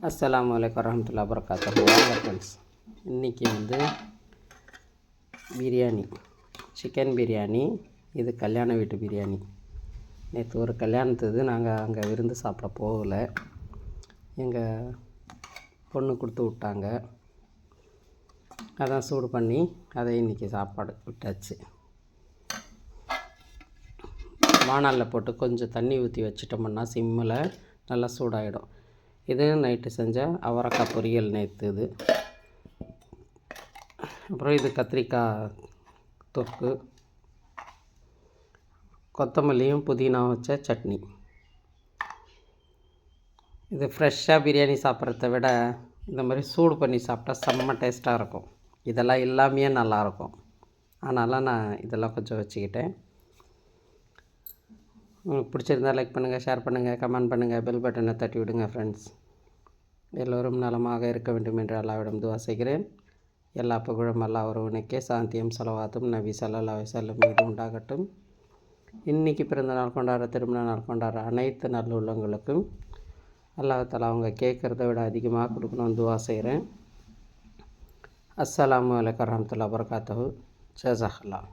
அஸ்ஸலாமு அலைக்கும் வரஹ்மத்துல்லாஹி வபரகாத்துஹு. வாங்க ஃப்ரெண்ட்ஸ், இன்றைக்கி பிரியாணி, சிக்கன் பிரியாணி. இது கல்யாண வீட்டு பிரியாணி. நேற்று ஒரு கல்யாணத்துக்கு நாங்கள் அங்கே விருந்து சாப்பிட போகலை. எங்கள் பொண்ணு கொடுத்து விட்டாங்க. அதான் சூடு பண்ணி அதை இன்றைக்கி சாப்பாடு விட்டாச்சு. வாணலில் போட்டு கொஞ்சம் தண்ணி ஊற்றி வச்சிட்டோம்னா சிம்மில் நல்லா சூடாகிடும். இது நைட்டு செஞ்ச அவரைக்காய் பொரியல் நேற்று. இது அப்புறம் இது கத்திரிக்காய் தொக்கு, கொத்தமல்லியும் புதினா வச்ச சட்னி. இது ஃப்ரெஷ்ஷாக பிரியாணி சாப்பிட்றத விட இந்த மாதிரி சூடு பண்ணி சாப்பிட்டா செம்ம டேஸ்ட்டாக இருக்கும். இதெல்லாம் எல்லாமே நல்லாயிருக்கும். அதனால் நான் இதெல்லாம் கொஞ்சம் வச்சுக்கிட்டேன். உங்களுக்கு பிடிச்சிருந்தால் லைக் பண்ணுங்கள், ஷேர் பண்ணுங்கள், கமெண்ட் பண்ணுங்கள், பெல் பட்டனை தட்டி விடுங்க ஃப்ரெண்ட்ஸ். எல்லோரும் நலமாக இருக்க வேண்டும் என்று அல்லாஹ்விடம் துவா செய்கிறேன். எல்லா புகழும் அல்லாஹ் ஒருவனுக்கே, சாந்தியும் ஸலவாத்தும் நபி ஸல்லல்லாஹு அலைஹி வஸல்லம் மீது உண்டாகட்டும். இன்றைக்கி பிறந்த நாள் கொண்டாடுற, திருமண நாள் கொண்டாடுற அனைத்து நல்லுள்ளங்களுக்கும் அல்லாஹ் தஆலா அவங்க கேட்குறத விட அதிகமாக கொடுக்கணும்னு துவா செய்கிறேன். அஸ்ஸலாமு அலைக்கும் வரஹ்மத்துல்லாஹி வபரகாத்துஹு. ஜஸாக்கல்லாஹ்.